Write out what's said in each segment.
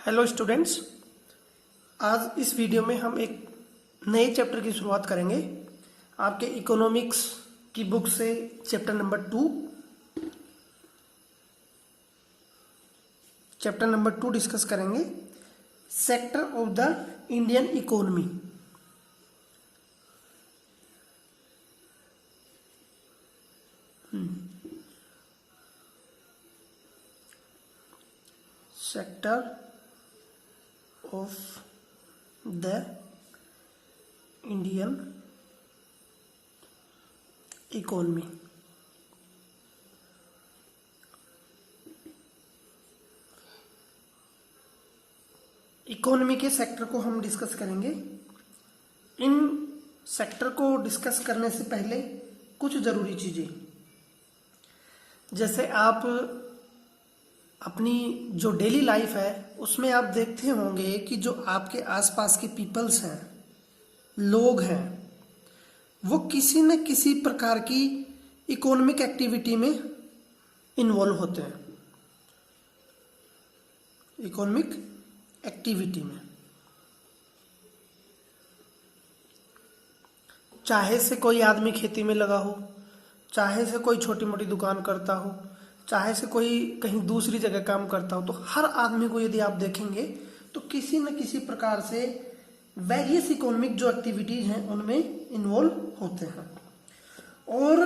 Hello students, आज इस video में हम एक नए चैप्टर की शुरुआत करेंगे। आपके इकोनॉमिक्स की बुक से चैप्टर नंबर 2 डिस्कस करेंगे। Sector of the Indian economy. Sector of the Indian economy. Economy के सेक्टर को हम डिस्कस करेंगे। इन सेक्टर को डिस्कस करने से पहले कुछ जरूरी चीजें, जैसे आप अपनी जो डेली लाइफ है उसमें आप देखते होंगे कि जो आपके आसपास के पीपल्स हैं, लोग हैं, वो किसी न किसी प्रकार की इकोनॉमिक एक्टिविटी में इन्वॉल्व होते हैं। इकोनॉमिक एक्टिविटी में चाहे से कोई आदमी खेती में लगा हो, चाहे से कोई छोटी मोटी दुकान करता हो, चाहे से कोई कहीं दूसरी जगह काम करता हो, तो हर आदमी को यदि आप देखेंगे तो किसी न किसी प्रकार से वेरियस इकोनॉमिक जो एक्टिविटीज हैं उनमें इन्वॉल्व होते हैं। और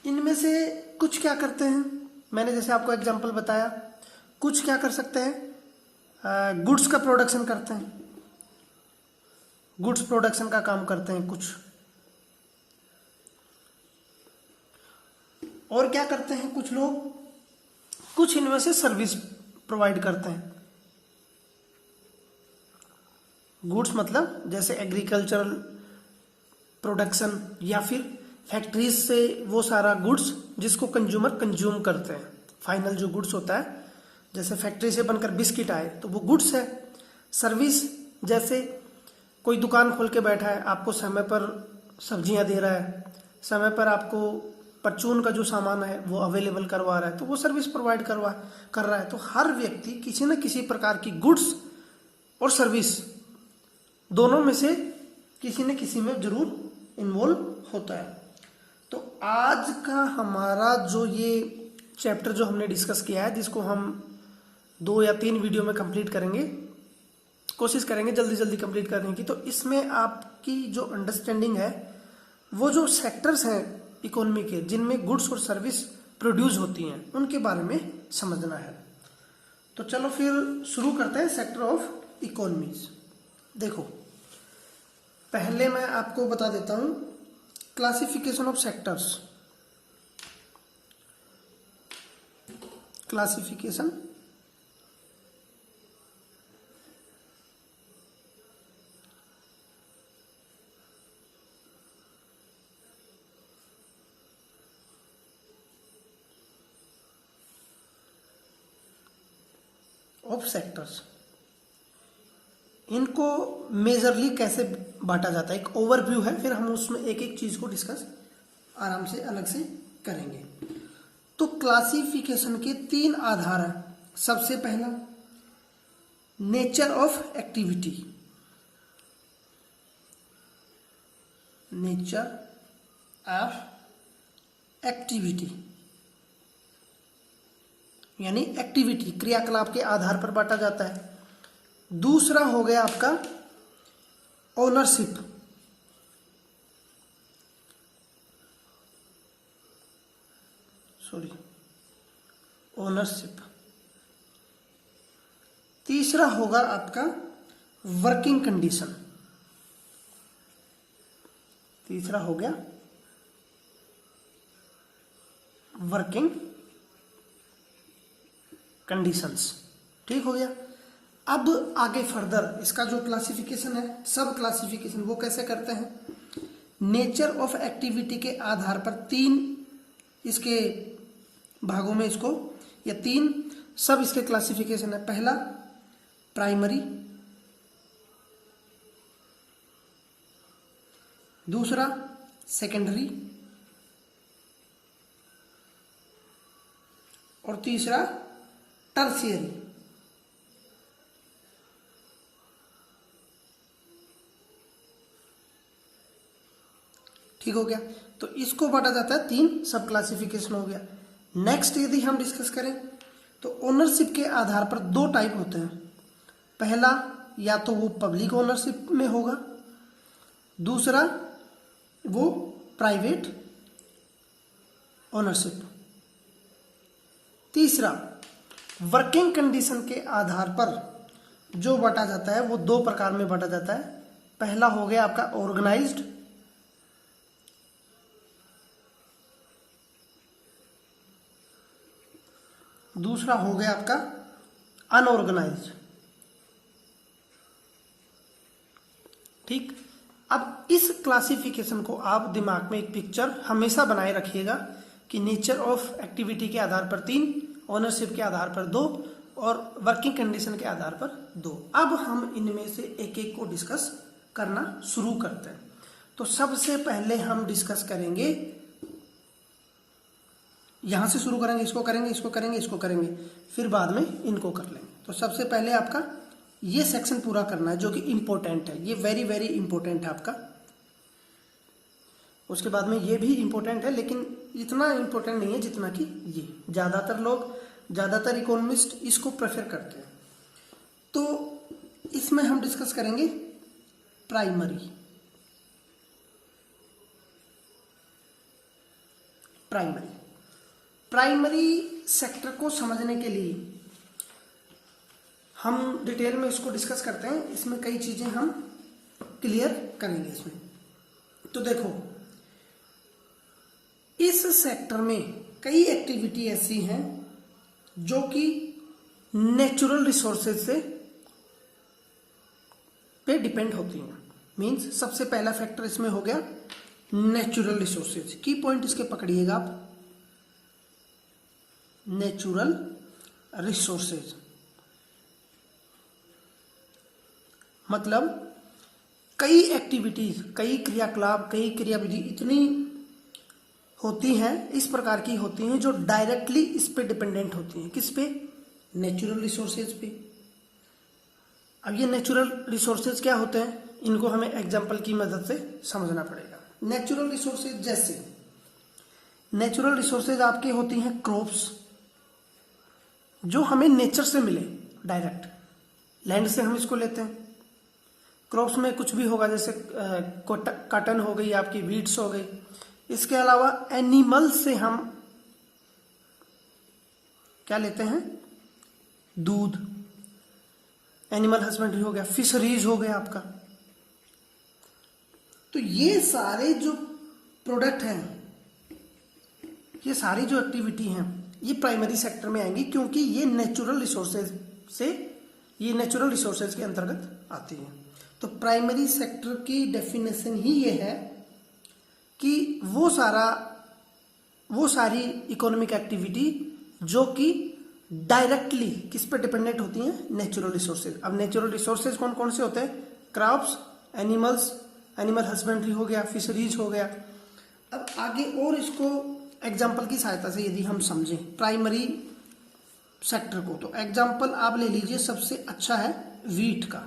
इनमें से कुछ क्या करते हैं, मैंने जैसे आपको एग्जांपल बताया, कुछ क्या कर सकते हैं, गुड्स का प्रोडक्शन करते हैं, गुड्स प्रोडक्शन का काम करते हैं कुछ। और क्या करते हैं कुछ लोग, कुछ इनमें से सर्विस प्रोवाइड करते हैं। गुड्स मतलब जैसे एग्रीकल्चरल प्रोडक्शन या फिर फैक्ट्रीज से वो सारा गुड्स जिसको कंज्यूमर कंज्यूम करते हैं, फाइनल जो गुड्स होता है, जैसे फैक्ट्री से बनकर बिस्किट आए तो वो गुड्स है। सर्विस जैसे कोई दुकान खोल के बैठा है, आपको समय पर सब्जियां दे रहा है, समय पर आपको परचून का जो सामान है वो अवेलेबल करवा रहा है, तो वो सर्विस प्रोवाइड कर रहा है। तो हर व्यक्ति किसी न किसी प्रकार की गुड्स और सर्विस दोनों में से किसी न किसी में जरूर इन्वॉल्व होता है। तो आज का हमारा जो ये चैप्टर जो हमने डिस्कस किया है, जिसको हम 2 या 3 वीडियो में कंप्लीट करेंगे, कोशिश करेंगे जल्दी जल्दी कंप्लीट करने की। तो इसमें आपकी जो अंडरस्टैंडिंग है, वो जो सेक्टर्स हैं इकोनॉमी के जिनमें गुड्स और सर्विस प्रोड्यूस होती हैं, उनके बारे में समझना है। तो चलो फिर शुरू करते हैं सेक्टर ऑफ इकोनॉमीज। देखो, पहले मैं आपको बता देता हूं classification of sectors. Classification of sectors. इनको मेजरली कैसे बांटा जाता है, एक ओवरव्यू है, फिर हम उसमें एक एक चीज को डिस्कस आराम से अलग से करेंगे। तो क्लासिफिकेशन के 3 आधार हैं। सबसे पहला nature of activity. Nature of activity यानी एक्टिविटी, क्रियाकलाप के आधार पर बांटा जाता है। दूसरा हो गया आपका ओनरशिप। ओनरशिप। तीसरा होगा आपका वर्किंग कंडीशन। तीसरा हो गया वर्किंग कंडीशंस। ठीक हो गया। अब आगे फर्दर इसका जो क्लासिफिकेशन है, सब क्लासिफिकेशन, वो कैसे करते हैं, नेचर ऑफ एक्टिविटी के आधार पर 3 इसके भागों में इसको, या 3 सब इसके क्लासिफिकेशन है। पहला प्राइमरी, दूसरा सेकेंडरी, और तीसरा टर्शियरी। ठीक हो गया। तो इसको बांटा जाता है 3 सब क्लासिफिकेशन हो गया। नेक्स्ट यदि हम डिस्कस करें तो ओनरशिप के आधार पर 2 टाइप होते हैं। पहला या तो वो पब्लिक ओनरशिप में होगा, दूसरा वो प्राइवेट ओनरशिप। तीसरा वर्किंग कंडीशन के आधार पर जो बांटा जाता है वो 2 प्रकार में बांटा जाता है। पहला हो गया आपका ऑर्गेनाइज्ड, दूसरा हो गया आपका अनऑर्गेनाइज्ड। ठीक, अब इस क्लासिफिकेशन को आप दिमाग में एक पिक्चर हमेशा बनाए रखिएगा कि नेचर ऑफ एक्टिविटी के आधार पर 3, ओनरशिप के आधार पर 2 और वर्किंग कंडीशन के आधार पर 2। अब हम इनमें से एक एक को डिस्कस करना शुरू करते हैं। तो सबसे पहले हम डिस्कस करेंगे, यहां से शुरू करेंगे, इसको करेंगे, इसको करेंगे, इसको करेंगे, फिर बाद में इनको कर लेंगे। तो सबसे पहले आपका ये सेक्शन पूरा करना है जो कि इंपॉर्टेंट है, ये वेरी वेरी इंपॉर्टेंट है आपका। उसके बाद में ये भी इंपॉर्टेंट है लेकिन इतना इंपॉर्टेंट नहीं है जितना कि ये। ज़्यादातर इकोनॉमिस्ट इसको प्रेफर करते हैं। तो इसमें हम डिस्कस करेंगे प्राइमरी सेक्टर को समझने के लिए हम डिटेल में इसको डिस्कस करते हैं। इसमें कई चीजें हम क्लियर करेंगे इसमें। तो देखो, इस सेक्टर में कई एक्टिविटी ऐसी हैं जो कि नेचुरल रिसोर्सेज से पे डिपेंड होती हैं। मींस सबसे पहला फैक्टर इसमें हो गया नेचुरल रिसोर्सेज। की पॉइंट इसके पकड़िएगा आप, नेचुरल रिसोर्सेज मतलब कई एक्टिविटीज, कई क्रियाकलाप, कई क्रियाविधि इतनी होती हैं, इस प्रकार की होती हैं जो डायरेक्टली इस पे डिपेंडेंट होती हैं। किस पे? नेचुरल रिसोर्सेज पे। अब ये नेचुरल रिसोर्सेज क्या होते हैं, इनको हमें एग्जाम्पल की मदद से समझना पड़ेगा। नेचुरल रिसोर्सेज जैसे नेचुरल रिसोर्सेज आपके होती हैं क्रॉप्स, जो हमें नेचर से मिले डायरेक्ट, लैंड से हम इसको लेते हैं। क्रॉप्स में कुछ भी होगा, जैसे कॉटन हो गई, आपकी वीट्स हो गई। इसके अलावा एनिमल से हम क्या लेते हैं? दूध, एनिमल हस्बेंड्री हो गया, फिशरीज हो गया आपका। तो ये सारे जो प्रोडक्ट हैं, ये सारी जो एक्टिविटी हैं, ये प्राइमरी सेक्टर में आएंगी क्योंकि ये नेचुरल रिसोर्सेज के अंतर्गत आती है। तो प्राइमरी सेक्टर की डेफिनेशन ही ये है कि वो सारी इकोनॉमिक एक्टिविटी जो कि डायरेक्टली किस पे डिपेंडेंट होती हैं? Natural resources. अब नेचुरल रिसोर्सेज कौन कौन से होते हैं? क्रॉप्स, एनिमल हस्बेंड्री हो गया, फिशरीज हो गया। अब आगे और इसको एग्जाम्पल की सहायता से यदि हम समझें प्राइमरी सेक्टर को, तो एग्जाम्पल आप ले लीजिए, सबसे अच्छा है वीट का।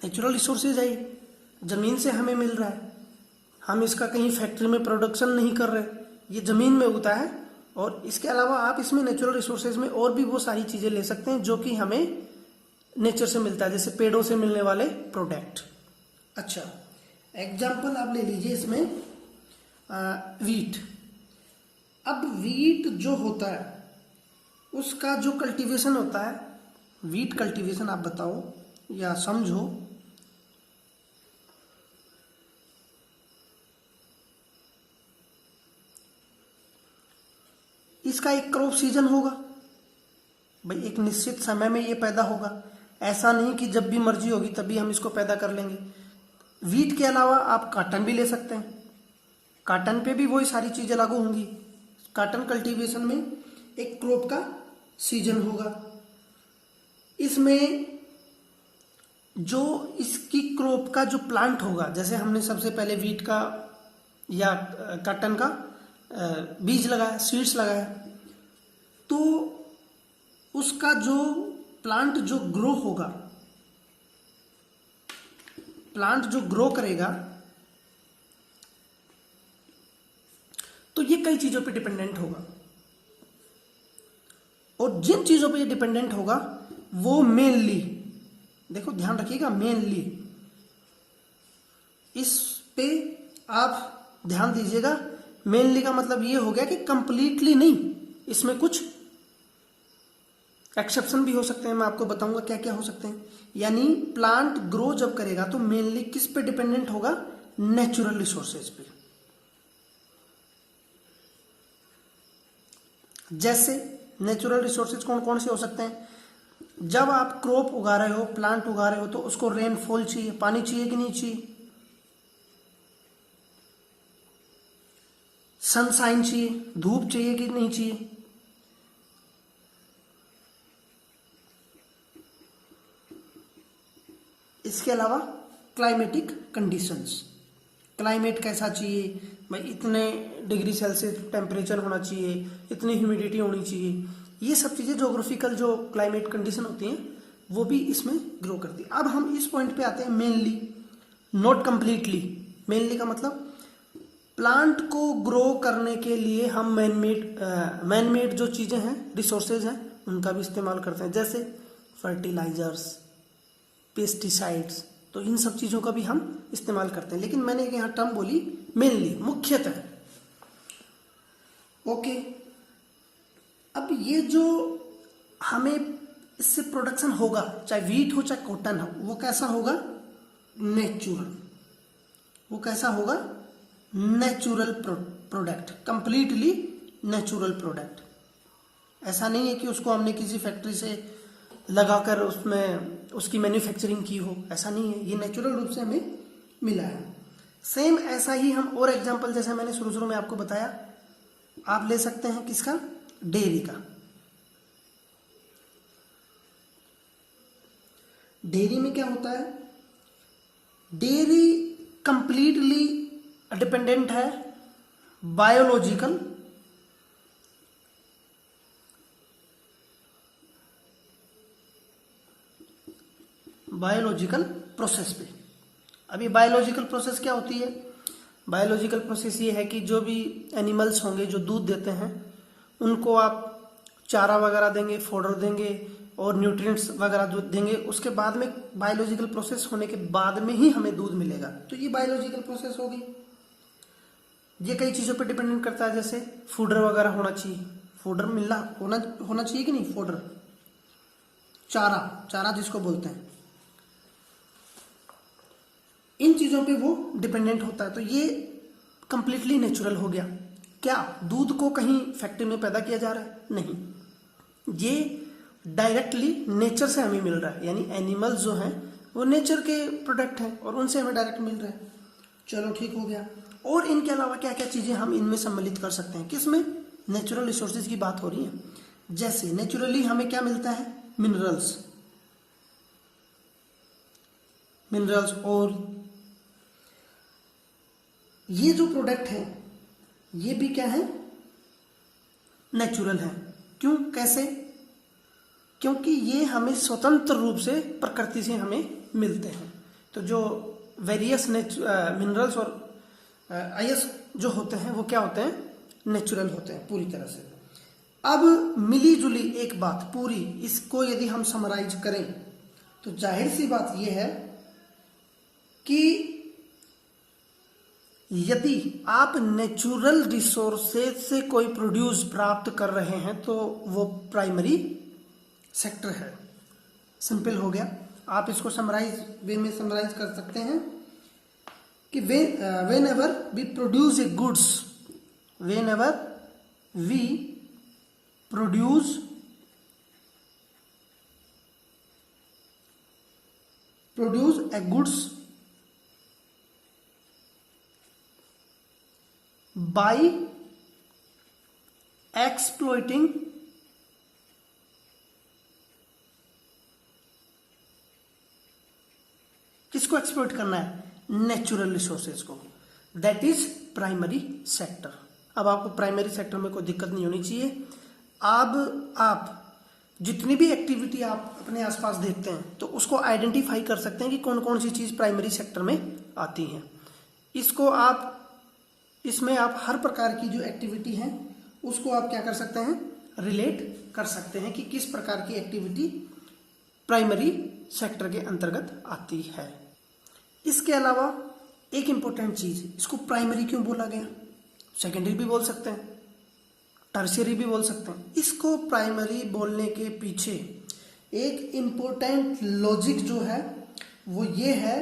नेचुरल रिसोर्सेज है, जमीन से हमें मिल रहा है, हम इसका कहीं फैक्ट्री में प्रोडक्शन नहीं कर रहे, ये जमीन में उगता है। और इसके अलावा आप इसमें नेचुरल रिसोर्सेज में और भी वो सारी चीजें ले सकते हैं जो कि हमें नेचर से मिलता है, जैसे पेड़ों से मिलने वाले प्रोडक्ट। अच्छा, एग्जाम्पल आप ले लीजिए इसमें वीट। अब वीट जो होता है उसका जो कल्टीवेशन होता है, वीट कल्टीवेशन आप बताओ या समझो। इसका एक क्रॉप सीजन होगा भाई, एक निश्चित समय में ये पैदा होगा। ऐसा नहीं कि जब भी मर्जी होगी तभी हम इसको पैदा कर लेंगे। वीट के अलावा आप कॉटन भी ले सकते हैं, कॉटन पे भी वही सारी चीजें लागू होंगी। कॉटन कल्टीवेशन में एक क्रॉप का सीजन होगा। इसमें जो इसकी क्रॉप का जो प्लांट होगा, जैसे हमने सबसे पहले वीट का या कॉटन का बीज लगाया, सीड्स लगाया, तो उसका जो प्लांट जो ग्रो होगा, प्लांट जो ग्रो करेगा कई चीजों पे डिपेंडेंट होगा, और जिन चीजों पे ये डिपेंडेंट होगा वो मेनली, देखो ध्यान रखिएगा, मेनली इस पे आप ध्यान दीजिएगा। मेनली का मतलब ये हो गया कि कंप्लीटली नहीं, इसमें कुछ एक्सेप्शन भी हो सकते हैं, मैं आपको बताऊंगा क्या क्या हो सकते हैं। यानी प्लांट ग्रो जब करेगा तो मेनली किस पे डिपेंडेंट होगा, नेचुरल रिसोर्सेज पे। जैसे नेचुरल रिसोर्सेज कौन कौन से हो सकते हैं, जब आप क्रॉप उगा रहे हो, प्लांट उगा रहे हो, तो उसको रेनफॉल चाहिए, पानी चाहिए कि नहीं चाहिए, सनशाइन चाहिए, धूप चाहिए कि नहीं चाहिए, इसके अलावा क्लाइमेटिक कंडीशंस, क्लाइमेट कैसा चाहिए भाई, इतने डिग्री सेल्सियस टेम्परेचर होना चाहिए, इतनी ह्यूमिडिटी होनी चाहिए, ये सब चीजें ज्योग्राफिकल जो क्लाइमेट कंडीशन होती हैं वो भी इसमें ग्रो करती है। अब हम इस पॉइंट पे आते हैं, मेनली नॉट कंप्लीटली। मेनली का मतलब प्लांट को ग्रो करने के लिए हम मैनमेड जो चीजें हैं, रिसोर्सेज हैं, उनका भी इस्तेमाल करते हैं, जैसे फर्टिलाइजर्स, पेस्टिसाइड्स, तो इन सब चीजों का भी हम इस्तेमाल करते हैं। लेकिन मैंने यहाँ टर्म बोली मेनली, मुख्यतः। ओके, अब ये जो हमें इससे प्रोडक्शन होगा, चाहे वीट हो चाहे कॉटन हो, वो कैसा होगा, नेचुरल। वो कैसा होगा, natural product, completely natural product. ऐसा नहीं है कि उसको हमने किसी फैक्ट्री से लगाकर उसमें उसकी मैन्युफैक्चरिंग की हो, ऐसा नहीं है, ये नेचुरल रूप से हमें मिला है। सेम ऐसा ही हम और एग्जांपल, जैसे मैंने शुरू में आपको बताया, आप ले सकते हैं किसका, डेयरी का। डेयरी में क्या होता है, डेयरी कंप्लीटली डिपेंडेंट है बायोलॉजिकल प्रोसेस पे। अभी बायोलॉजिकल प्रोसेस क्या होती है, बायोलॉजिकल प्रोसेस ये है कि जो भी एनिमल्स होंगे जो दूध देते हैं, उनको आप चारा वगैरह देंगे, फोडर देंगे और न्यूट्रिएंट्स वगैरह जो देंगे, उसके बाद में बायोलॉजिकल प्रोसेस होने के बाद में ही हमें दूध मिलेगा। तो ये बायोलॉजिकल प्रोसेस होगी। ये कई चीज़ों पे डिपेंडेंट करता है, जैसे फूडर वगैरह होना चाहिए, फूडर मिलना होना चाहिए कि नहीं, फूडर, चारा जिसको बोलते हैं, इन चीज़ों पे वो डिपेंडेंट होता है। तो ये कंप्लीटली नेचुरल हो गया। क्या दूध को कहीं फैक्ट्री में पैदा किया जा रहा है, नहीं, ये डायरेक्टली नेचर से हमें मिल रहा है। यानी एनिमल्स जो हैं वो नेचर के प्रोडक्ट हैं और उनसे हमें डायरेक्ट मिल रहा है। चलो ठीक हो गया। और इनके अलावा क्या क्या चीज़ें हम इनमें सम्मिलित कर सकते हैं, किसमें, नेचुरल रिसोर्सेज की बात हो रही है। जैसे नेचुरली हमें क्या मिलता है, मिनरल्स, और ये जो प्रोडक्ट है ये भी क्या है, नेचुरल है। क्यों, कैसे, क्योंकि ये हमें स्वतंत्र रूप से प्रकृति से हमें मिलते हैं। तो जो वेरियस मिनरल्स और आयस जो होते हैं वो क्या होते हैं, नेचुरल होते हैं पूरी तरह से। अब मिली जुली एक बात पूरी, इसको यदि हम समराइज करें तो जाहिर सी बात यह है कि यदि आप नेचुरल रिसोर्सेज से कोई प्रोड्यूस प्राप्त कर रहे हैं तो वो प्राइमरी सेक्टर है। सिंपल हो गया। आप इसको समराइज वे में समराइज कर सकते हैं कि whenever we produce a goods, whenever we produce a goods by exploiting किसको एक्सप्लोइट करना है, नेचुरल रिसोर्सेज को, दैट इज प्राइमरी सेक्टर। अब आपको प्राइमरी सेक्टर में कोई दिक्कत नहीं होनी चाहिए। अब आप जितनी भी एक्टिविटी आप अपने आसपास देखते हैं तो उसको आइडेंटिफाई कर सकते हैं कि कौन कौन सी चीज प्राइमरी सेक्टर में आती है। इसको आप इसमें आप हर प्रकार की जो एक्टिविटी है उसको आप क्या कर सकते हैं, रिलेट कर सकते हैं कि किस प्रकार की एक्टिविटी प्राइमरी सेक्टर के अंतर्गत आती है। इसके अलावा एक इंपॉर्टेंट चीज, इसको प्राइमरी क्यों बोला गया, सेकेंडरी भी बोल सकते हैं, टर्शियरी भी बोल सकते हैं। इसको प्राइमरी बोलने के पीछे एक इंपॉर्टेंट लॉजिक जो है वो ये है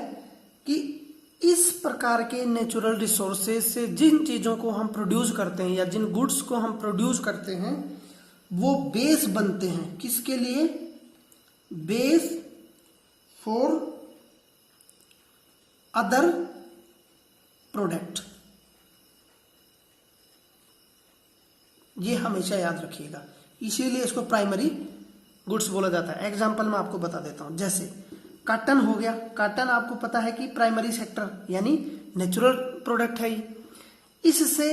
कि इस प्रकार के नेचुरल रिसोर्सेज से जिन चीज़ों को हम प्रोड्यूस करते हैं या जिन गुड्स को हम प्रोड्यूस करते हैं वो बेस बनते हैं, किसके लिए, बेस फॉर अदर प्रोडक्ट। ये हमेशा याद रखिएगा, इसीलिए इसको प्राइमरी गुड्स बोला जाता है। एग्जाम्पल मैं आपको बता देता हूं, जैसे कॉटन हो गया। कॉटन आपको पता है कि प्राइमरी सेक्टर यानी नेचुरल प्रोडक्ट है। इससे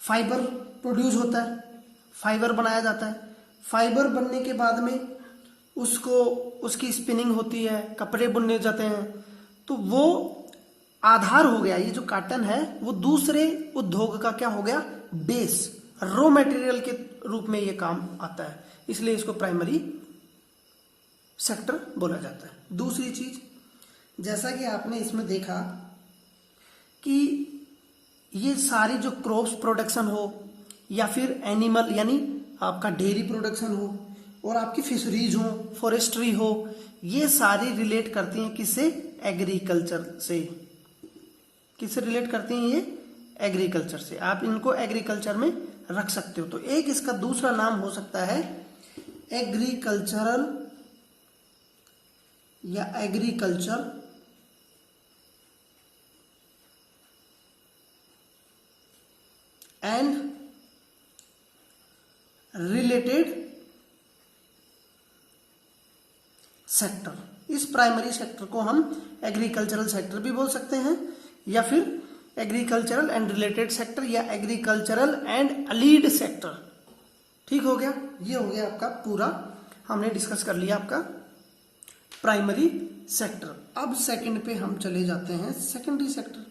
फाइबर प्रोड्यूस होता है, फाइबर बनाया जाता है। फाइबर बनने के बाद में उसको उसकी स्पिनिंग होती है, कपड़े बुनने जाते हैं, तो वो आधार हो गया। ये जो कॉटन है वो दूसरे उद्योग का क्या हो गया, बेस, रॉ मटेरियल के रूप में ये काम आता है, इसलिए इसको प्राइमरी सेक्टर बोला जाता है। दूसरी चीज, जैसा कि आपने इसमें देखा कि ये सारी जो क्रॉप्स प्रोडक्शन हो या फिर एनिमल यानी आपका डेयरी प्रोडक्शन हो और आपकी फिशरीज हो, फॉरेस्ट्री हो, ये सारी रिलेट करती हैं किससे, एग्रीकल्चर से। किससे रिलेट करती हैं ये, एग्रीकल्चर से। आप इनको एग्रीकल्चर में रख सकते हो। तो एक इसका दूसरा नाम हो सकता है एग्रीकल्चरल या एग्रीकल्चर एंड रिलेटेड सेक्टर। इस प्राइमरी सेक्टर को हम एग्रीकल्चरल सेक्टर भी बोल सकते हैं या फिर एग्रीकल्चरल एंड रिलेटेड सेक्टर या एग्रीकल्चरल एंड अलीड सेक्टर। ठीक हो गया, ये हो गया आपका पूरा, हमने डिस्कस कर लिया आपका प्राइमरी सेक्टर। अब सेकंड पे हम चले जाते हैं, सेकेंडरी सेक्टर।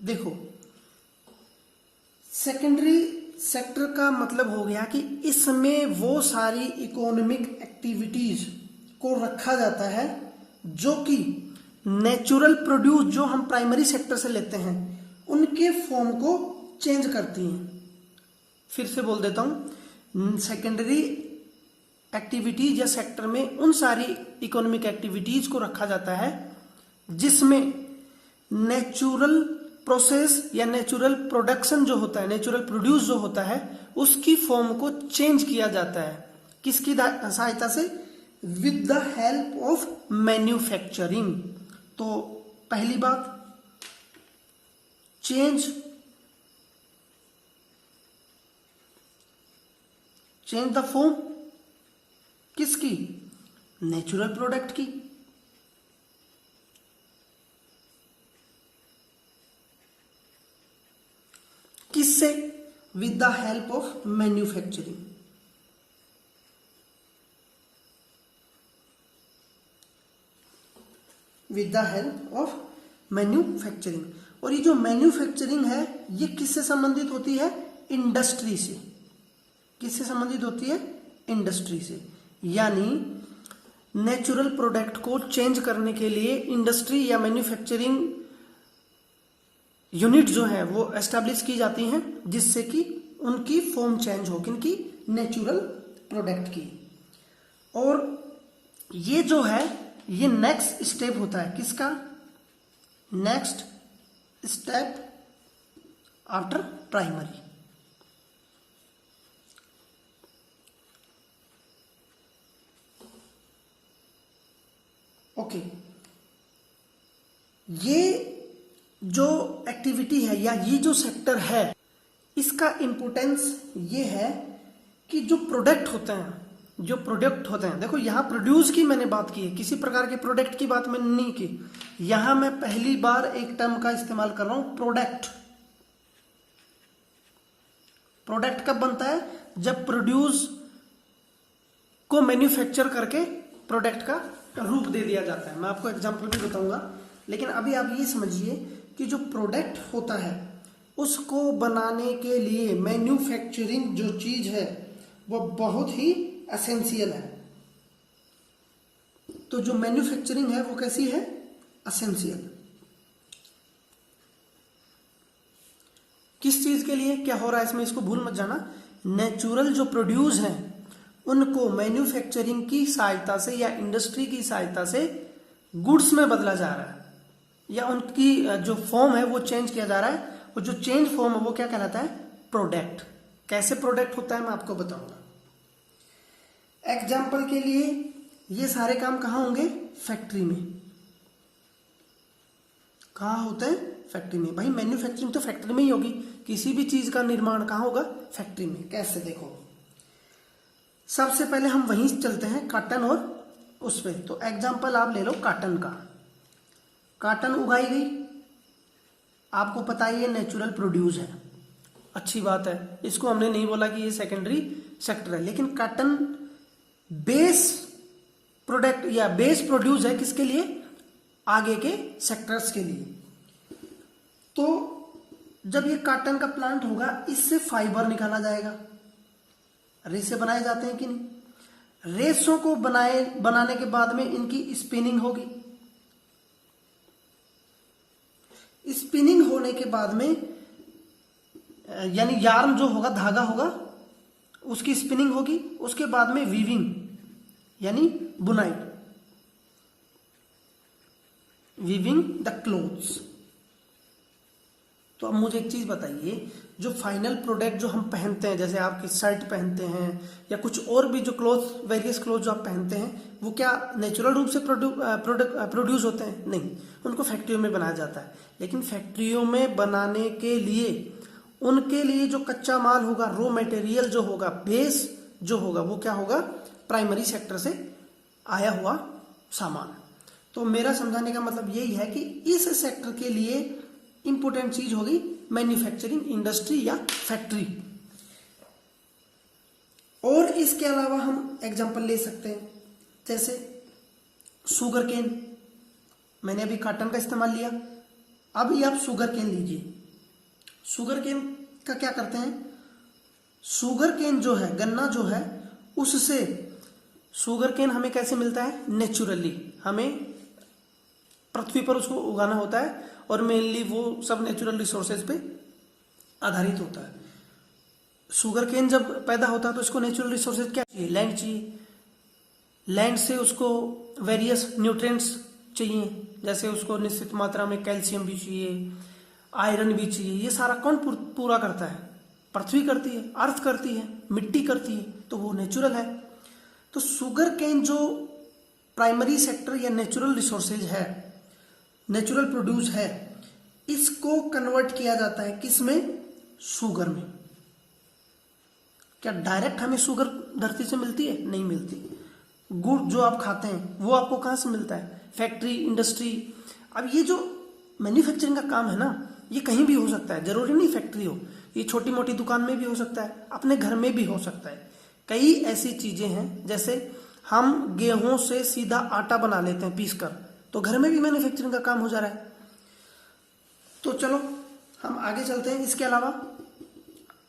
देखो, सेकेंडरी सेक्टर का मतलब हो गया कि इसमें वो सारी इकोनॉमिक एक्टिविटीज को रखा जाता है जो कि नेचुरल प्रोड्यूस जो हम प्राइमरी सेक्टर से लेते हैं उनके फॉर्म को चेंज करती हैं। फिर से बोल देता हूं, सेकेंडरी एक्टिविटीज या सेक्टर में उन सारी इकोनॉमिक एक्टिविटीज को रखा जाता है जिसमें नेचुरल प्रोसेस या नेचुरल प्रोडक्शन जो होता है, नेचुरल प्रोड्यूस जो होता है, उसकी फॉर्म को चेंज किया जाता है। किसकी सहायता से, with the help of manufacturing. तो पहली बात, चेंज द फॉर्म किसकी, नेचुरल प्रोडक्ट की। किससे, with the help of manufacturing. With the help of manufacturing. और ये जो मैन्युफैक्चरिंग है ये किससे संबंधित होती है, इंडस्ट्री से। किससे संबंधित होती है, इंडस्ट्री से। यानी नेचुरल प्रोडक्ट को चेंज करने के लिए इंडस्ट्री या मैन्युफैक्चरिंग यूनिट जो है वो एस्टेब्लिश की जाती हैं जिससे कि उनकी फॉर्म चेंज हो, किनकी, नेचुरल प्रोडक्ट की। और ये जो है ये नेक्स्ट स्टेप होता है किसका, next step after primary. Okay, ये जो एक्टिविटी है या ये जो सेक्टर है इसका इंपोर्टेंस ये है कि जो प्रोडक्ट होते हैं, देखो यहां प्रोड्यूस की मैंने बात की है, किसी प्रकार के प्रोडक्ट की बात मैंने नहीं की। यहां मैं पहली बार एक टर्म का इस्तेमाल कर रहा हूं, प्रोडक्ट। प्रोडक्ट कब बनता है, जब प्रोड्यूस को मैन्युफैक्चर करके प्रोडक्ट का रूप दे दिया जाता है। मैं आपको एग्जांपल भी बताऊंगा, लेकिन अभी आप ये समझिए कि जो प्रोडक्ट होता है उसको बनाने के लिए मैन्युफैक्चरिंग जो चीज है वो बहुत ही एसेंशियल है। तो जो मैन्युफैक्चरिंग है वो कैसी है? एसेंशियल। किस चीज के लिए क्या हो रहा है इसमें, इसको भूल मत जाना। नेचुरल जो प्रोड्यूस हैं उनको मैन्युफैक्चरिंग की सहायता से या इंडस्ट्री की सहायता से गुड्स में बदला जा रहा है, या उनकी जो फॉर्म है वो चेंज किया जा रहा है, और जो चेंज फॉर्म है वो क्या कहलाता है? प्रोडक्ट। कैसे प्रोडक्ट होता है मैं आपको बताऊंगा। एग्जाम्पल के लिए ये सारे काम कहाँ होंगे? फैक्ट्री में। कहाँ होते हैं? फैक्ट्री में। भाई मैन्युफैक्चरिंग तो फैक्ट्री में ही होगी, किसी भी चीज का निर्माण कहाँ होगा? फैक्ट्री में। कैसे? देखो, सबसे पहले हम वहीं चलते हैं कॉटन और उस पे। तो एग्जाम्पल आप ले लो कॉटन का। कॉटन उगाई गई, आपको पता ही है नेचुरल प्रोड्यूस है, अच्छी बात है, इसको हमने नहीं बोला कि ये सेकेंडरी सेक्टर है, लेकिन कॉटन बेस प्रोडक्ट या बेस प्रोड्यूस है किसके लिए? आगे के सेक्टर्स के लिए। तो जब ये कॉटन का प्लांट होगा इससे फाइबर निकाला जाएगा। रेसे बनाए जाते हैं कि नहीं? रेसों को बनाने के बाद में इनकी स्पिनिंग होगी। स्पिनिंग होने के बाद में यानी यार्न जो होगा, धागा होगा, उसकी स्पिनिंग होगी। उसके बाद में वीविंग यानी बुनाई, वीविंग द क्लोथ्स। तो अब मुझे एक चीज बताइए, जो फाइनल प्रोडक्ट जो हम पहनते हैं, जैसे आपकी शर्ट पहनते हैं या कुछ और भी जो क्लोथ, वेरियस क्लोथ जो आप पहनते हैं, वो क्या नेचुरल रूप से प्रोड्यूस होते हैं? नहीं, उनको फैक्ट्रियों में बनाया जाता है। लेकिन फैक्ट्रियों में बनाने के लिए उनके लिए जो कच्चा माल होगा, रॉ मटेरियल जो होगा, बेस जो होगा, वो क्या होगा? प्राइमरी सेक्टर से आया हुआ सामान। तो मेरा समझाने का मतलब यही है कि इस सेक्टर के लिए इंपॉर्टेंट चीज होगी मैन्युफैक्चरिंग इंडस्ट्री या फैक्ट्री। और इसके अलावा हम एग्जांपल ले सकते हैं, जैसे शुगर केन। मैंने अभी कॉटन का इस्तेमाल लिया, अभी आप शुगर केन लीजिए। शुगर केन का क्या करते हैं? शुगर केन जो है, गन्ना जो है, उससे शुगर केन हमें कैसे मिलता है? नेचुरली। हमें पृथ्वी पर उसको उगाना होता है और मेनली वो सब नेचुरल रिसोर्सेज पे आधारित होता है। शुगर केन जब पैदा होता है तो इसको नेचुरल रिसोर्सेज क्या चाहिए? लैंड चाहिए। लैंड से उसको वेरियस न्यूट्रिएंट्स चाहिए, जैसे उसको निश्चित मात्रा में कैल्शियम भी चाहिए, आयरन भी चाहिए। ये सारा कौन पूरा करता है? पृथ्वी करती है, अर्थ करती है, मिट्टी करती है, तो वो नेचुरल है। तो शुगर केन जो प्राइमरी सेक्टर या नेचुरल रिसोर्सेज है, नेचुरल प्रोड्यूस है, इसको कन्वर्ट किया जाता है किसमें? शुगर में। क्या डायरेक्ट हमें शुगर धरती से मिलती है? नहीं मिलती। गुड़ जो आप खाते हैं वो आपको कहां से मिलता है? Factory, industry. अब ये जो मैन्युफैक्चरिंग का काम है ना, ये कहीं भी हो सकता है, जरूरी नहीं फैक्ट्री हो, ये छोटी मोटी दुकान में भी हो सकता है, अपने घर में भी हो सकता है। कई ऐसी चीजें हैं, जैसे हम गेहूं से सीधा आटा बना लेते हैं पीस कर, तो घर में भी मैन्युफैक्चरिंग का काम हो जा रहा है। तो चलो हम आगे चलते हैं। इसके अलावा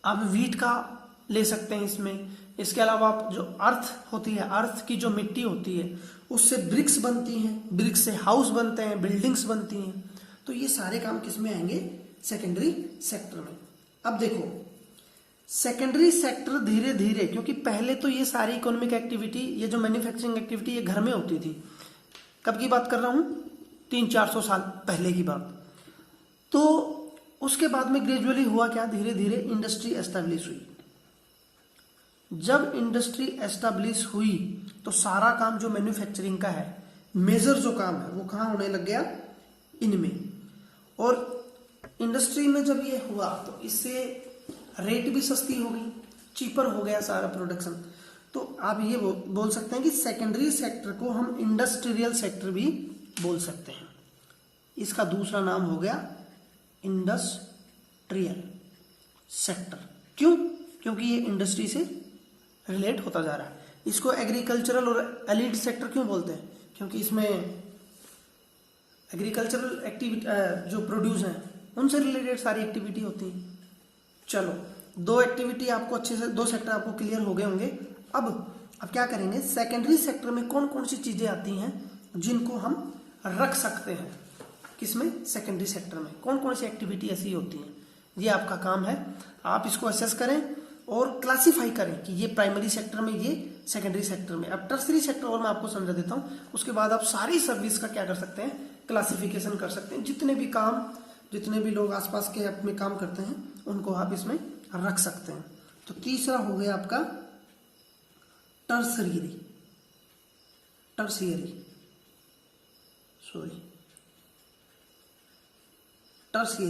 आप वीट का ले सकते हैं इसमें। इसके अलावा आप जो अर्थ होती है, अर्थ की जो मिट्टी होती है, उससे ब्रिक्स बनती हैं, ब्रिक्स से हाउस बनते हैं, बिल्डिंग्स बनती हैं। तो ये सारे काम किस में आएंगे? सेकेंडरी सेक्टर में। अब देखो, सेकेंडरी सेक्टर धीरे धीरे, क्योंकि पहले तो ये सारी इकोनॉमिक एक्टिविटी, ये जो मैन्युफैक्चरिंग एक्टिविटी, ये घर में होती थी। कब की बात कर रहा हूं? 300-400 साल पहले की बात। तो उसके बाद में ग्रेजुअली हुआ क्या? धीरे धीरे इंडस्ट्री एस्टेब्लिश हुई। जब इंडस्ट्री एस्टेब्लिश हुई तो सारा काम जो मैन्युफैक्चरिंग का है, मेजर जो काम है, वो कहाँ होने लग गया? इनमें। और इंडस्ट्री में जब ये हुआ तो इससे रेट भी सस्ती हो गई, चीपर हो गया सारा प्रोडक्शन। तो आप ये बोल सकते हैं कि सेकेंडरी सेक्टर को हम इंडस्ट्रियल सेक्टर भी बोल सकते हैं। इसका दूसरा नाम हो गया इंडस्ट्रियल सेक्टर। क्यों? क्योंकि ये इंडस्ट्री से रिलेट होता जा रहा है। इसको एग्रीकल्चरल और एलिड सेक्टर क्यों बोलते हैं? क्योंकि इसमें एग्रीकल्चरल एक्टिविटी जो प्रोड्यूस हैं उनसे रिलेटेड सारी एक्टिविटी होती है। चलो, दो एक्टिविटी आपको अच्छे से, दो सेक्टर आपको क्लियर हो गए होंगे। अब क्या करेंगे, सेकेंडरी सेक्टर में कौन कौन सी चीजें आती हैं जिनको हम रख सकते हैं। किसमें? सेकेंडरी सेक्टर में कौन कौन सी एक्टिविटी ऐसी होती हैं, ये आपका काम है। आप इसको असेस करें और क्लासिफाई करें कि ये प्राइमरी सेक्टर में, ये सेकेंडरी सेक्टर में। अब टर्सरी सेक्टर और मैं आपको समझा देता हूं, उसके बाद आप सारी सर्विस का क्या कर सकते हैं, क्लासिफिकेशन कर सकते हैं। जितने भी काम, जितने भी लोग आसपास के अपने काम करते हैं उनको आप इसमें रख सकते हैं। तो तीसरा हो गया आपका टर्शियरी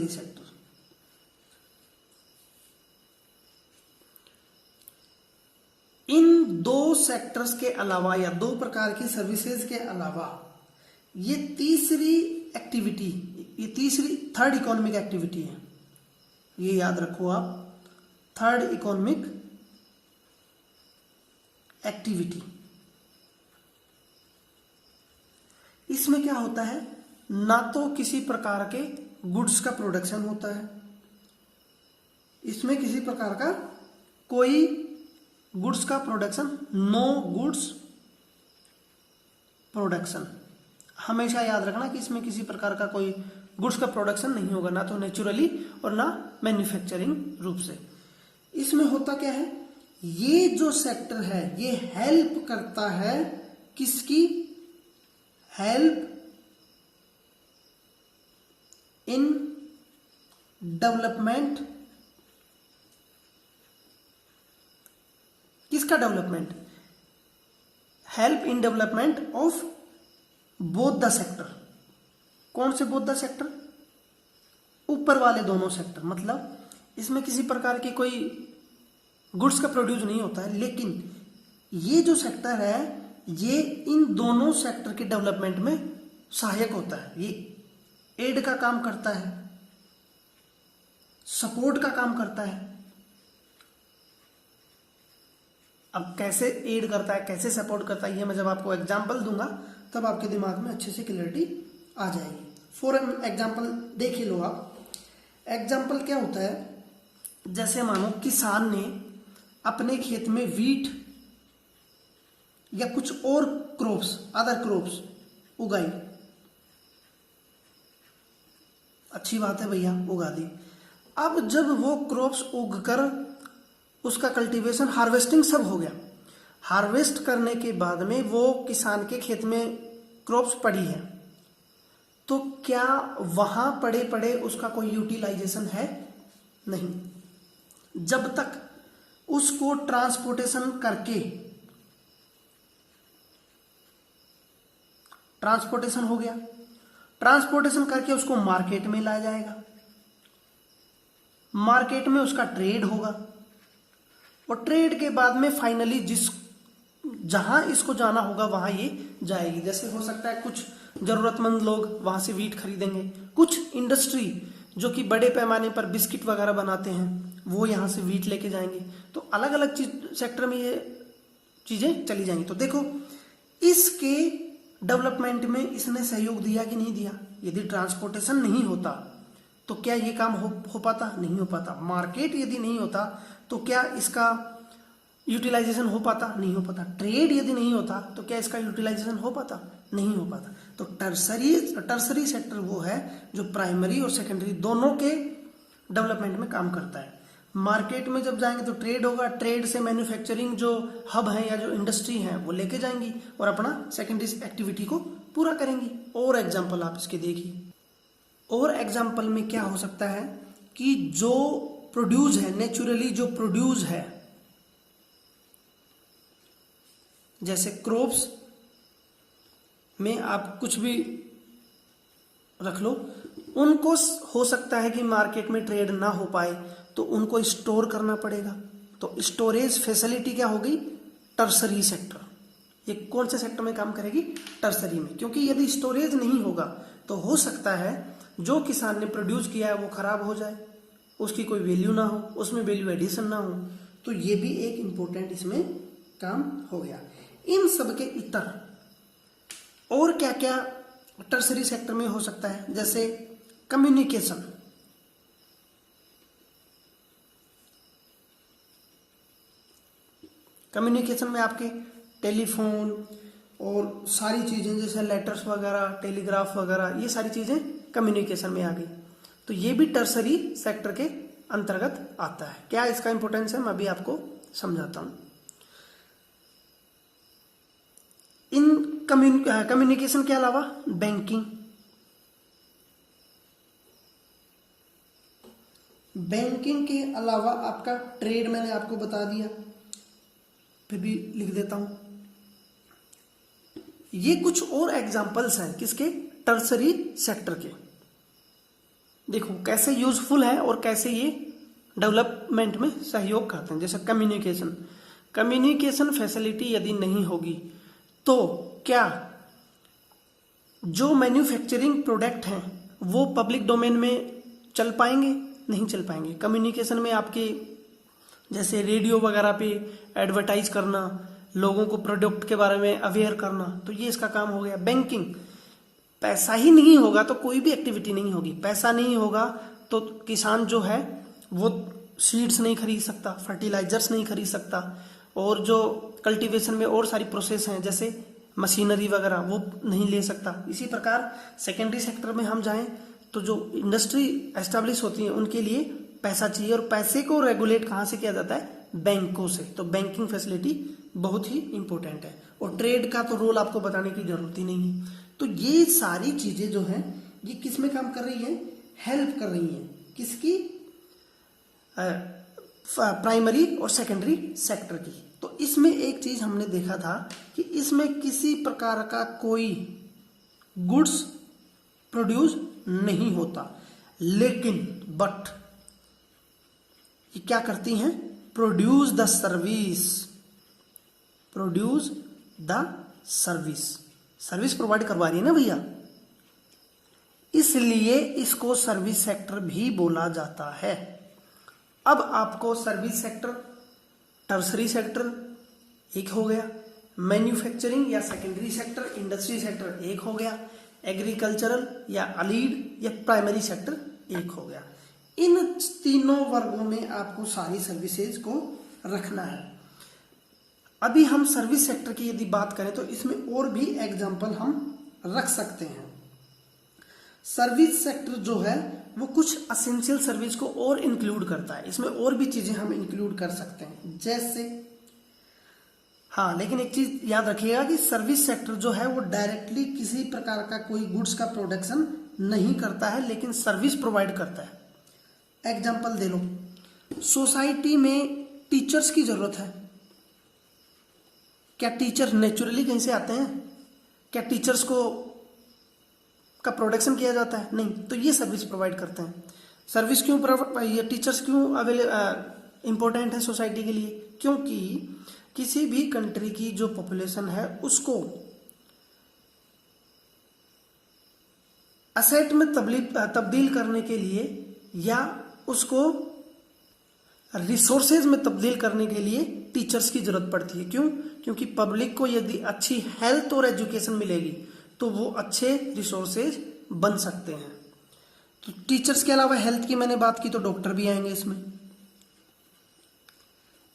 सेक्टर। इन दो सेक्टर्स के अलावा या दो प्रकार की सर्विसेज के अलावा ये तीसरी एक्टिविटी, ये तीसरी थर्ड इकोनॉमिक एक्टिविटी है। ये याद रखो आप, थर्ड इकोनॉमिक एक्टिविटी। इसमें क्या होता है, ना तो किसी प्रकार के गुड्स का प्रोडक्शन होता है, इसमें किसी प्रकार का कोई गुड्स का प्रोडक्शन, नो गुड्स प्रोडक्शन। हमेशा याद रखना कि इसमें किसी प्रकार का कोई गुड्स का प्रोडक्शन नहीं होगा, ना तो नेचुरली और ना मैन्युफैक्चरिंग रूप से। इसमें होता क्या है, ये जो सेक्टर है ये हेल्प करता है, किसकी? Help in development. किसका development? Help in development of both the sector. कौन से बोथ द सेक्टर? ऊपर वाले दोनों सेक्टर। मतलब इसमें किसी प्रकार की कोई गुड्स का प्रोड्यूस नहीं होता है, लेकिन ये जो सेक्टर है ये इन दोनों सेक्टर के डेवलपमेंट में सहायक होता है। ये एड का काम करता है, सपोर्ट का काम करता है। अब कैसे एड करता है, कैसे सपोर्ट करता है, ये मैं जब आपको एग्जांपल दूंगा तब आपके दिमाग में अच्छे से क्लियरिटी आ जाएगी। फॉर एग्जांपल देख ही लो आप। एग्जांपल क्या होता है, जैसे मानो किसान ने अपने खेत में वीट या कुछ और क्रॉप्स, अदर क्रॉप्स उगाई। अच्छी बात है भैया, उगा दी। अब जब वो क्रॉप्स उगकर उसका कल्टीवेशन, हार्वेस्टिंग सब हो गया, हार्वेस्ट करने के बाद में वो किसान के खेत में क्रॉप्स पड़ी है, तो क्या वहां पड़े पड़े उसका कोई यूटिलाइजेशन है? नहीं। जब तक उसको ट्रांसपोर्टेशन करके, ट्रांसपोर्टेशन हो गया, ट्रांसपोर्टेशन करके उसको मार्केट में लाया जाएगा, मार्केट में उसका ट्रेड होगा, और ट्रेड के बाद में फाइनली जहां इसको जाना होगा वहां ये जाएगी। जैसे हो सकता है कुछ जरूरतमंद लोग वहां से वीट खरीदेंगे, कुछ इंडस्ट्री जो कि बड़े पैमाने पर बिस्किट वगैरह बनाते हैं वो यहां से वीट लेके जाएंगे। तो अलग अलग सेक्टर में ये चीजें चली जाएंगी। तो देखो, इसके डेवलपमेंट में इसने सहयोग दिया कि नहीं दिया? यदि ट्रांसपोर्टेशन नहीं होता तो क्या ये काम हो पाता? नहीं हो पाता। मार्केट यदि नहीं होता तो क्या इसका यूटिलाइजेशन हो पाता? नहीं हो पाता। ट्रेड यदि नहीं होता तो क्या इसका यूटिलाइजेशन हो पाता? नहीं हो पाता। तो टर्सरी सेक्टर वो है जो प्राइमरी और सेकेंडरी दोनों के डेवलपमेंट में काम करता है। मार्केट में जब जाएंगे तो ट्रेड होगा, ट्रेड से मैन्युफैक्चरिंग जो हब है या जो इंडस्ट्री है वो लेके जाएंगी और अपना सेकेंडरी एक्टिविटी को पूरा करेंगी। और एग्जाम्पल आप इसके देखिए, और एग्जाम्पल में क्या हो सकता है कि जो प्रोड्यूस है, नेचुरली जो प्रोड्यूस है, जैसे क्रॉप्स में आप कुछ भी रख लो, उनको हो सकता है कि मार्केट में ट्रेड ना हो पाए तो उनको स्टोर करना पड़ेगा। तो स्टोरेज फैसिलिटी क्या होगी? Tertiary sector. ये कौन से सेक्टर में काम करेगी? टर्सरी में। क्योंकि यदि स्टोरेज नहीं होगा तो हो सकता है जो किसान ने प्रोड्यूस किया है वो खराब हो जाए, उसकी कोई वैल्यू ना हो, उसमें वैल्यू एडिशन ना हो। तो ये भी एक इंपॉर्टेंट इसमें काम हो गया। इन सब के इतर और क्या क्या टर्सरी सेक्टर में हो सकता है, जैसे कम्युनिकेशन। कम्युनिकेशन में आपके टेलीफोन और सारी चीजें जैसे लेटर्स वगैरह, टेलीग्राफ वगैरह, ये सारी चीजें कम्युनिकेशन में आ गई। तो ये भी टर्सरी सेक्टर के अंतर्गत आता है। क्या इसका इंपॉर्टेंस है मैं अभी आपको समझाता हूं। इन कम्युनिकेशन के अलावा बैंकिंग, बैंकिंग के अलावा आपका ट्रेड मैंने आपको बता दिया, फिर भी लिख देता हूं। ये कुछ और एग्जांपल्स हैं किसके, टर्सरी सेक्टर के। देखो कैसे यूजफुल है और कैसे ये डेवलपमेंट में सहयोग करते हैं। जैसे कम्युनिकेशन, कम्युनिकेशन फैसिलिटी यदि नहीं होगी तो क्या जो मैन्युफैक्चरिंग प्रोडक्ट हैं वो पब्लिक डोमेन में चल पाएंगे, नहीं चल पाएंगे। कम्युनिकेशन में आपके जैसे रेडियो वगैरह पे एडवर्टाइज करना, लोगों को प्रोडक्ट के बारे में अवेयर करना, तो ये इसका काम हो गया। बैंकिंग, पैसा ही नहीं होगा तो कोई भी एक्टिविटी नहीं होगी। पैसा नहीं होगा तो किसान जो है वो सीड्स नहीं खरीद सकता, फर्टिलाइजर्स नहीं खरीद सकता, और जो कल्टीवेशन में और सारी प्रोसेस हैं जैसे मशीनरी वगैरह वो नहीं ले सकता। इसी प्रकार सेकेंडरी सेक्टर में हम जाएं तो जो इंडस्ट्री एस्टेब्लिश होती है उनके लिए पैसा चाहिए, और पैसे को रेगुलेट कहाँ से किया जाता है, बैंकों से। तो बैंकिंग फैसिलिटी बहुत ही इंपॉर्टेंट है। और ट्रेड का तो रोल आपको बताने की जरूरत ही नहीं है। तो ये सारी चीजें जो हैं ये किस में काम कर रही है, हेल्प कर रही हैं, किसकी, प्राइमरी और सेकेंडरी सेक्टर की। तो इसमें एक चीज हमने देखा था कि इसमें किसी प्रकार का कोई गुड्स प्रोड्यूस नहीं होता, लेकिन बट ये क्या करती हैं, produce the service, produce the service, service provide करवा रही है ना भैया, इसलिए इसको सर्विस सेक्टर भी बोला जाता है। अब आपको सर्विस सेक्टर, टर्सरी सेक्टर एक हो गया, मैन्युफैक्चरिंग या सेकेंडरी सेक्टर, इंडस्ट्री सेक्टर एक हो गया, एग्रीकल्चरल या अलीड या प्राइमरी सेक्टर एक हो गया। इन तीनों वर्गों में आपको सारी सर्विसेज को रखना है। अभी हम सर्विस सेक्टर की यदि बात करें तो इसमें और भी एग्जाम्पल हम रख सकते हैं। सर्विस सेक्टर जो है वो कुछ असेंशियल सर्विस को और इंक्लूड करता है, इसमें और भी चीजें हम इंक्लूड कर सकते हैं, जैसे हाँ, लेकिन एक चीज याद रखिएगा कि सर्विस सेक्टर जो है वो डायरेक्टली किसी प्रकार का कोई गुड्स का प्रोडक्शन नहीं करता है, लेकिन सर्विस प्रोवाइड करता है। एग्जाम्पल दे लो, सोसाइटी में टीचर्स की जरूरत है, क्या टीचर नेचुरली कहीं से आते हैं, क्या टीचर्स को का प्रोडक्शन किया जाता है, नहीं, तो ये सर्विस प्रोवाइड करते हैं। सर्विस क्यों, ये टीचर्स क्यों इंपॉर्टेंट है सोसाइटी के लिए, क्योंकि किसी भी कंट्री की जो पॉपुलेशन है उसको असेट में तब्दील करने के लिए या उसको रिसोर्सेज में तब्दील करने के लिए टीचर्स की जरूरत पड़ती है। क्यों, क्योंकि पब्लिक को यदि अच्छी हेल्थ और एजुकेशन मिलेगी तो वो अच्छे रिसोर्सेज बन सकते हैं। तो टीचर्स के अलावा हेल्थ की मैंने बात की तो डॉक्टर भी आएंगे इसमें,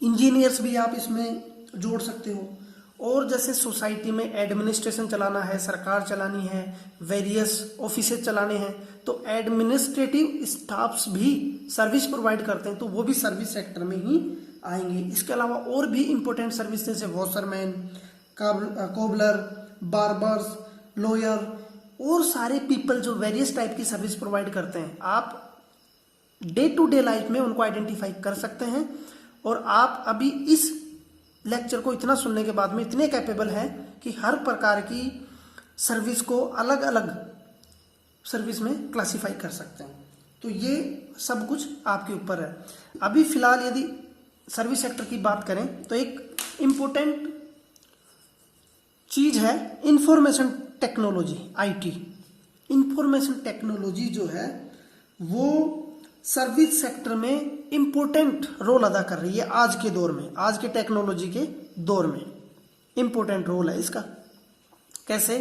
इंजीनियर्स भी आप इसमें जोड़ सकते हो, और जैसे सोसाइटी में एडमिनिस्ट्रेशन चलाना है, सरकार चलानी है, वेरियस ऑफिसेज चलाने हैं, तो एडमिनिस्ट्रेटिव स्टाफ्स भी सर्विस प्रोवाइड करते हैं, तो वो भी सर्विस सेक्टर में ही आएंगे। इसके अलावा और भी इंपॉर्टेंट सर्विस जैसे वॉशरमैन, कोबलर, बार्बर्स, लॉयर और सारे पीपल जो वेरियस टाइप की सर्विस प्रोवाइड करते हैं, आप डे टू डे लाइफ में उनको आइडेंटिफाई कर सकते हैं। और आप अभी इस लेक्चर को इतना सुनने के बाद में इतने कैपेबल हैं कि हर प्रकार की सर्विस को अलग अलग सर्विस में क्लासिफाई कर सकते हैं। तो ये सब कुछ आपके ऊपर है। अभी फिलहाल यदि सर्विस सेक्टर की बात करें तो एक इम्पोर्टेंट चीज है information technology, IT. Information technology जो है वो सर्विस सेक्टर में इंपॉर्टेंट रोल अदा कर रही है आज के दौर में, आज के टेक्नोलॉजी के दौर में। इंपॉर्टेंट रोल है इसका। कैसे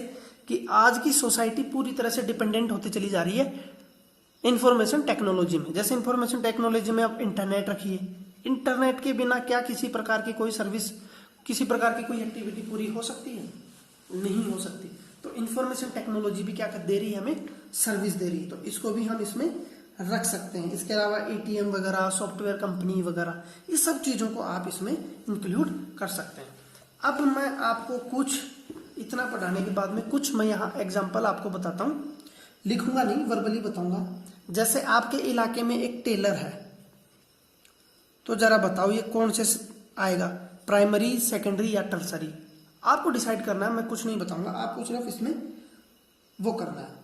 कि आज की सोसाइटी पूरी तरह से डिपेंडेंट होती चली जा रही है इंफॉर्मेशन टेक्नोलॉजी में। जैसे इंफॉर्मेशन टेक्नोलॉजी में आप इंटरनेट रखिए, इंटरनेट के बिना क्या किसी प्रकार की कोई सर्विस, किसी प्रकार की कोई एक्टिविटी पूरी हो सकती है? नहीं हो सकती। तो इंफॉर्मेशन टेक्नोलॉजी भी क्या दे रही है, हमें सर्विस दे रही है, तो इसको भी हम इसमें रख सकते हैं। इसके अलावा एटीएम वगैरह, सॉफ्टवेयर कंपनी वगैरह, इस सब चीजों को आप इसमें इंक्लूड कर सकते हैं। अब मैं आपको कुछ इतना पढ़ाने के बाद में कुछ मैं यहाँ एग्जाम्पल आपको बताता हूँ, लिखूंगा नहीं, वर्बली बताऊंगा। जैसे आपके इलाके में एक टेलर है, तो जरा बताओ ये कौन से आएगा, प्राइमरी, सेकेंडरी या टर्सरी? आपको डिसाइड करना है, मैं कुछ नहीं बताऊंगा, आपको सिर्फ इसमें वो करना है।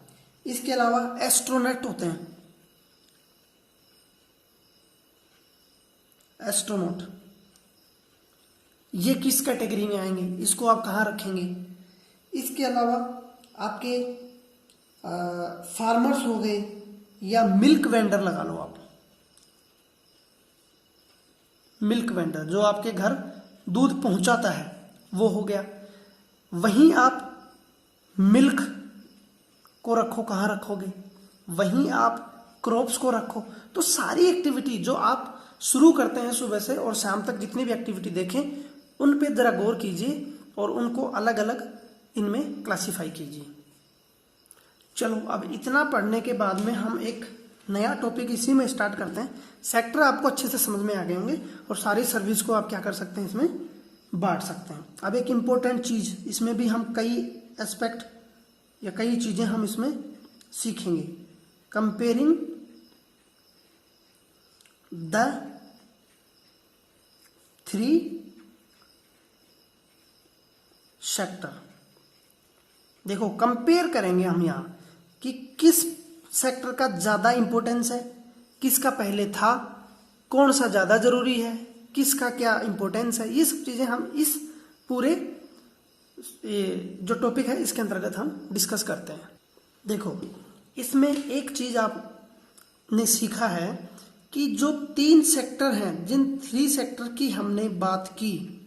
इसके अलावा एस्ट्रोनॉट होते हैं, एस्ट्रोनॉट, ये किस कैटेगरी में आएंगे, इसको आप कहाँ रखेंगे? इसके अलावा आपके फार्मर्स हो गए, या मिल्क वेंडर लगा लो आप, मिल्क वेंडर जो आपके घर दूध पहुंचाता है, वो हो गया। वहीं आप मिल्क को रखो, कहाँ रखोगे? वहीं आप क्रॉप्स को रखो। तो सारी एक्टिविटी जो आप शुरू करते हैं सुबह से और शाम तक, जितनी भी एक्टिविटी देखें उन पे जरा गौर कीजिए और उनको अलग अलग इनमें क्लासिफाई कीजिए। चलो अब इतना पढ़ने के बाद में हम एक नया टॉपिक इसी में स्टार्ट करते हैं। सेक्टर आपको अच्छे से समझ में आ गए होंगे और सारी सर्विस को आप क्या कर सकते हैं, इसमें बांट सकते हैं। अब एक इम्पोर्टेंट चीज, इसमें भी हम कई एस्पेक्ट या कई चीजें हम इसमें सीखेंगे। Comparing the 3 sector. देखो कंपेयर करेंगे हम यहाँ कि किस सेक्टर का ज्यादा इंपॉर्टेंस है, किसका पहले था, कौन सा ज्यादा जरूरी है, किसका क्या इंपॉर्टेंस है। ये सब चीजें हम इस पूरे जो टॉपिक है इसके अंतर्गत हम डिस्कस करते हैं। देखो इसमें एक चीज आपने सीखा है कि जो 3 सेक्टर हैं, जिन 3 सेक्टर की हमने बात की,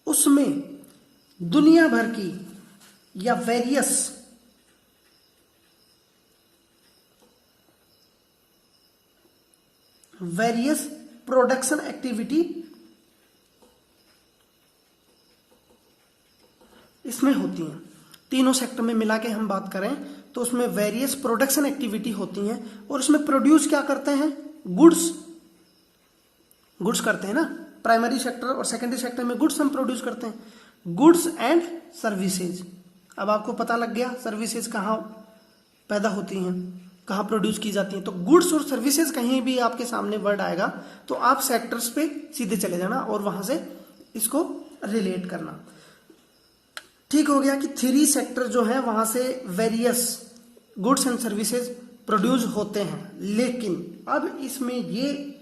उसमें दुनिया भर की या वेरियस प्रोडक्शन एक्टिविटी इसमें होती हैं। तीनों सेक्टर में मिला के हम बात करें तो उसमें वेरियस प्रोडक्शन एक्टिविटी होती हैं और उसमें प्रोड्यूस क्या करते हैं, गुड्स करते हैं ना। प्राइमरी सेक्टर और सेकेंडरी सेक्टर में गुड्स हम प्रोड्यूस करते हैं, गुड्स एंड सर्विसेज। अब आपको पता लग गया सर्विसेज कहाँ पैदा होती हैं, कहाँ प्रोड्यूस की जाती हैं। तो गुड्स और सर्विसेज कहीं भी आपके सामने वर्ड आएगा तो आप सेक्टर्स पे सीधे चले जाना और वहां से इसको रिलेट करना। ठीक हो गया कि 3 सेक्टर जो है वहां से various goods and services produce होते हैं। लेकिन अब इसमें ये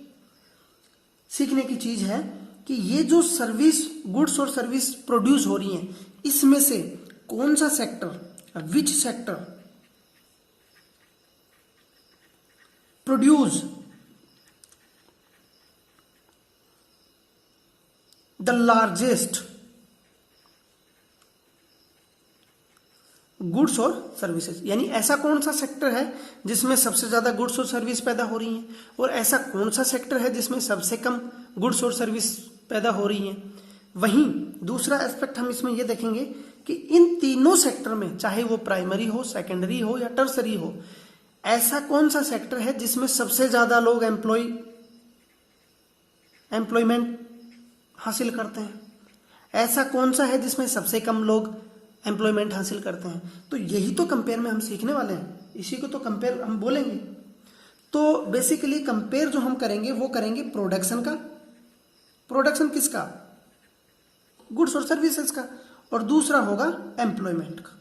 सीखने की चीज है कि ये जो सर्विस, गुड्स और सर्विस प्रोड्यूस हो रही हैं, इसमें से कौन सा sector, which sector produce the largest goods और सर्विसेज। यानी ऐसा कौन सा सेक्टर है जिसमें सबसे ज्यादा गुड्स और सर्विस पैदा हो रही हैं, और ऐसा कौन सा सेक्टर है जिसमें सबसे कम गुड्स और सर्विस पैदा हो रही हैं। वहीं दूसरा एस्पेक्ट हम इसमें यह देखेंगे कि इन तीनों सेक्टर में, चाहे वो प्राइमरी हो, सेकेंडरी हो या टर्सरी हो, ऐसा कौन सा सेक्टर है जिसमें सबसे ज्यादा लोग एम्प्लॉयमेंट हासिल करते हैं, ऐसा कौन सा है जिसमें सबसे कम लोग एम्प्लॉयमेंट हासिल करते हैं। तो यही तो कंपेयर में हम सीखने वाले हैं, इसी को तो कंपेयर हम बोलेंगे। तो बेसिकली कंपेयर जो हम करेंगे वो करेंगे प्रोडक्शन का, प्रोडक्शन किसका, गुड्स और सर्विसेज का, और दूसरा होगा एम्प्लॉयमेंट का।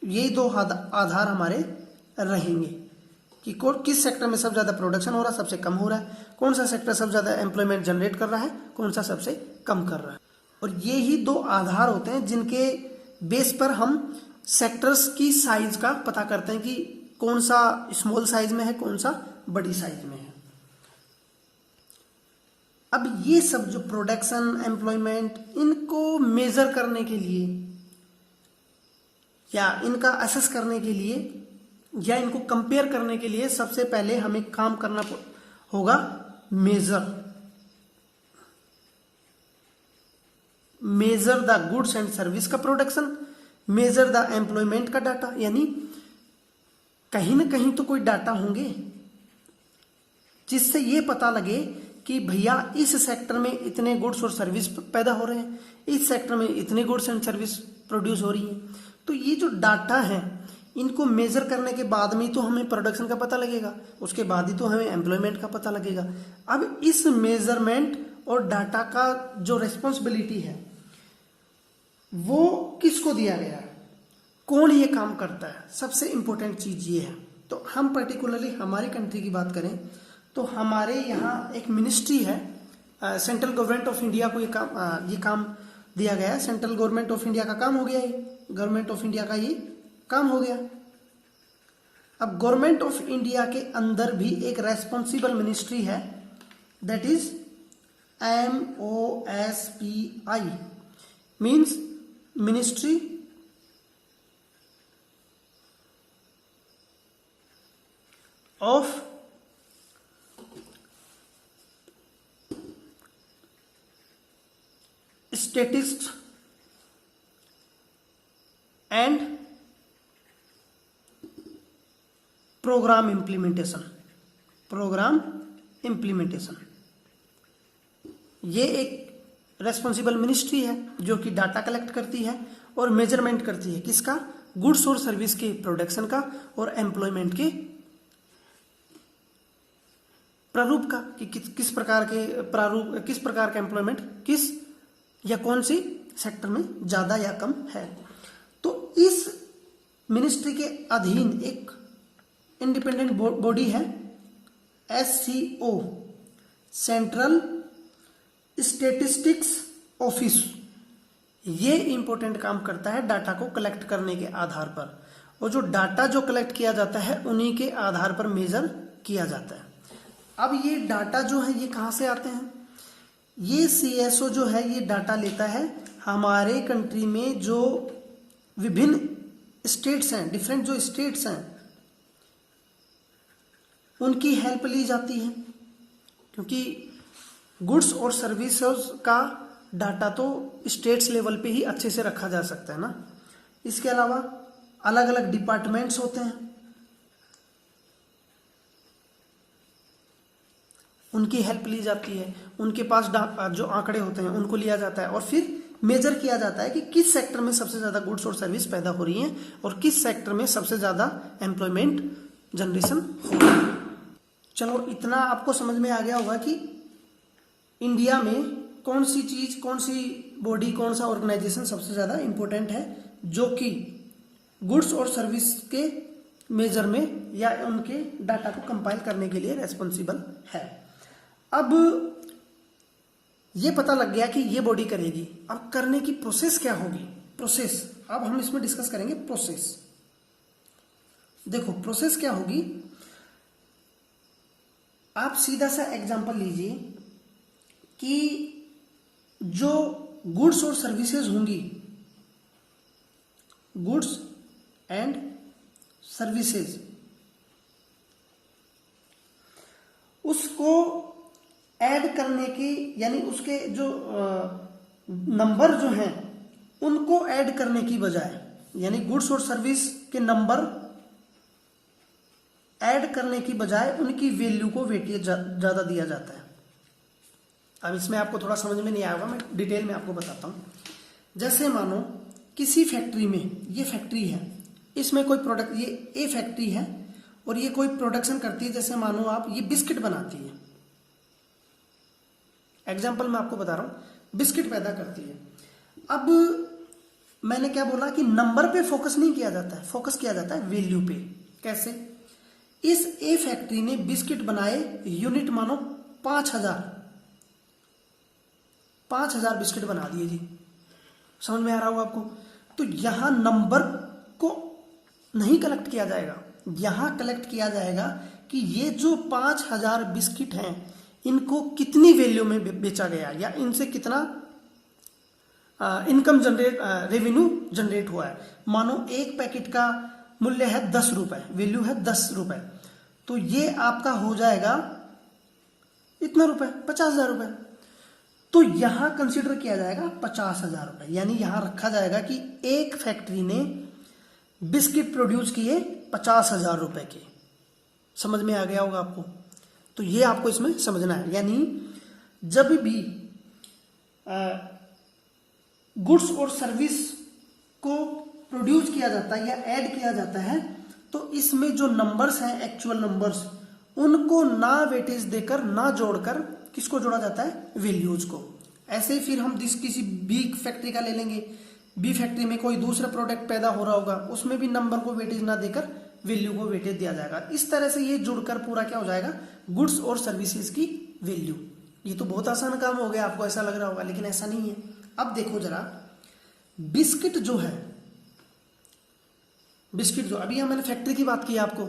यही 2 आधार हमारे रहेंगे कि किस सेक्टर में सबसे ज्यादा प्रोडक्शन हो रहा है, सबसे कम हो रहा है, कौन सा सेक्टर सबसे ज्यादा एम्प्लॉयमेंट जनरेट कर रहा है, कौन सा सबसे कम कर रहा है। और ये ही 2 आधार होते हैं जिनके बेस पर हम सेक्टर्स की साइज का पता करते हैं कि कौन सा स्मॉल साइज में है, कौन सा बड़ी साइज में है। अब ये सब जो प्रोडक्शन, एम्प्लॉयमेंट, इनको मेजर करने के लिए या इनका असेस करने के लिए या इनको कंपेयर करने के लिए सबसे पहले हमें काम करना होगा measure the goods and service का प्रोडक्शन, मेजर द एम्प्लॉयमेंट का डाटा, यानी कहीं ना कहीं तो कोई डाटा होंगे जिससे ये पता लगे कि भैया इस सेक्टर में इतने गुड्स और सर्विस पैदा हो रहे हैं, इस सेक्टर में इतने गुड्स एंड सर्विस प्रोड्यूस हो रही है। तो ये जो डाटा है इनको मेजर करने के बाद में तो हमें प्रोडक्शन का पता लगेगा, उसके बाद ही तो हमें एम्प्लॉयमेंट का पता लगेगा। अब इस मेजरमेंट और डाटा का जो रिस्पॉन्सिबिलिटी है वो किसको दिया गया है, कौन ये काम करता है, सबसे इंपॉर्टेंट चीज ये है। तो हम पर्टिकुलरली हमारी कंट्री की बात करें तो हमारे यहाँ एक मिनिस्ट्री है, सेंट्रल गवर्नमेंट ऑफ इंडिया को ये काम दिया गया है। सेंट्रल गवर्नमेंट ऑफ इंडिया का काम हो गया, ये गवर्नमेंट ऑफ इंडिया का ये काम हो गया। अब गवर्नमेंट ऑफ इंडिया के अंदर भी एक रेस्पॉन्सिबल मिनिस्ट्री है, that is MOSPI, means ministry of statistics and programme implementation. ये एक रेस्पॉन्सिबल मिनिस्ट्री है जो कि डाटा कलेक्ट करती है और मेजरमेंट करती है किसका, गुड्स और सर्विस के प्रोडक्शन का और एम्प्लॉयमेंट के प्रारूप का, कि किस प्रकार का एम्प्लॉयमेंट किस या कौन सी सेक्टर में ज्यादा या कम है। तो इस मिनिस्ट्री के अधीन एक इंडिपेंडेंट बॉडी है SCO, सेंट्रल स्टैटिस्टिक्स ऑफिस। ये इंपॉर्टेंट काम करता है डाटा को कलेक्ट करने के आधार पर, और जो डाटा जो कलेक्ट किया जाता है उन्हीं के आधार पर मेजर किया जाता है। अब ये डाटा जो है ये कहाँ से आते हैं, ये CSO जो है ये डाटा लेता है हमारे कंट्री में जो विभिन्न स्टेट्स हैं, डिफरेंट जो स्टेट्स हैं उनकी हेल्प ली जाती है, क्योंकि गुड्स और सर्विसेज का डाटा तो स्टेट्स लेवल पे ही अच्छे से रखा जा सकता है ना। इसके अलावा अलग अलग डिपार्टमेंट्स होते हैं, उनकी हेल्प ली जाती है, उनके पास जो आंकड़े होते हैं उनको लिया जाता है और फिर मेजर किया जाता है कि किस सेक्टर में सबसे ज्यादा गुड्स और सर्विस पैदा हो रही हैं और किस सेक्टर में सबसे ज्यादा एम्प्लॉयमेंट जनरेशन हो रही है। चलो इतना आपको समझ में आ गया होगा कि इंडिया में कौन सी चीज, कौन सी बॉडी, कौन सा ऑर्गेनाइजेशन सबसे ज्यादा इंपॉर्टेंट है जो कि गुड्स और सर्विस के मेजर में या उनके डाटा को कंपाइल करने के लिए रेस्पॉन्सिबल है। अब ये पता लग गया कि ये बॉडी करेगी, अब करने की प्रोसेस क्या होगी, प्रोसेस अब हम इसमें डिस्कस करेंगे। प्रोसेस देखो प्रोसेस क्या होगी, आप सीधा सा एग्जांपल लीजिए कि जो गुड्स और सर्विसेज होंगी, गुड्स एंड सर्विसेज, उसको ऐड करने की, यानी उसके जो नंबर जो हैं उनको ऐड करने की बजाय, यानी गुड्स और सर्विस के नंबर ऐड करने की बजाय उनकी वैल्यू को वेटेज ज्यादा दिया जाता है। अब इसमें आपको थोड़ा समझ में नहीं आएगा, मैं डिटेल में आपको बताता हूं। जैसे मानो किसी फैक्ट्री में, ये फैक्ट्री है, इसमें कोई प्रोडक्ट, ये ए फैक्ट्री है और ये कोई प्रोडक्शन करती है, जैसे मानो आप ये बिस्किट बनाती है, एग्जाम्पल मैं आपको बता रहा हूं, बिस्किट पैदा करती है। अब मैंने क्या बोला कि नंबर पे फोकस नहीं किया जाता है, फोकस किया जाता है वैल्यू पे। कैसे, इस ए फैक्ट्री ने बिस्किट बनाए, यूनिट मानो 5000 बिस्किट बना दिए जी, समझ में आ रहा होगा आपको। तो यहां नंबर को नहीं कलेक्ट किया जाएगा, यहां कलेक्ट किया जाएगा कि ये जो 5000 बिस्किट हैं इनको कितनी वैल्यू में बेचा गया या इनसे कितना इनकम जनरेट रेवेन्यू जनरेट हुआ है। मानो एक पैकेट का मूल्य है 10 रुपए, वैल्यू है 10 रुपए, तो ये आपका हो जाएगा इतना रुपए, 50,000 रुपए। तो यहां कंसीडर किया जाएगा 50,000 रुपए, यानी यहां रखा जाएगा कि एक फैक्ट्री ने बिस्किट प्रोड्यूस किए 50,000 रुपए के। समझ में आ गया होगा आपको। तो ये आपको इसमें समझना है, यानी जब भी गुड्स और सर्विस को प्रोड्यूस किया जाता है या ऐड किया जाता है, तो इसमें जो नंबर्स हैं, एक्चुअल नंबर्स, उनको ना वेटेज देकर, ना जोड़कर किसको जोड़ा जाता है, वैल्यूज को। ऐसे ही फिर हम किसी बी फैक्ट्री का ले लेंगे, बी फैक्ट्री में कोई दूसरा प्रोडक्ट पैदा हो रहा होगा, उसमें भी नंबर को वेटेज ना देकर वैल्यू को वेटेज दिया जाएगा। इस तरह से ये जुड़कर पूरा क्या हो जाएगा, गुड्स और सर्विसेज की वैल्यू। ये तो बहुत आसान काम हो गया, आपको ऐसा लग रहा होगा, लेकिन ऐसा नहीं है। अब देखो जरा, बिस्किट जो है, बिस्किट जो अभी मैंने फैक्ट्री की बात की आपको,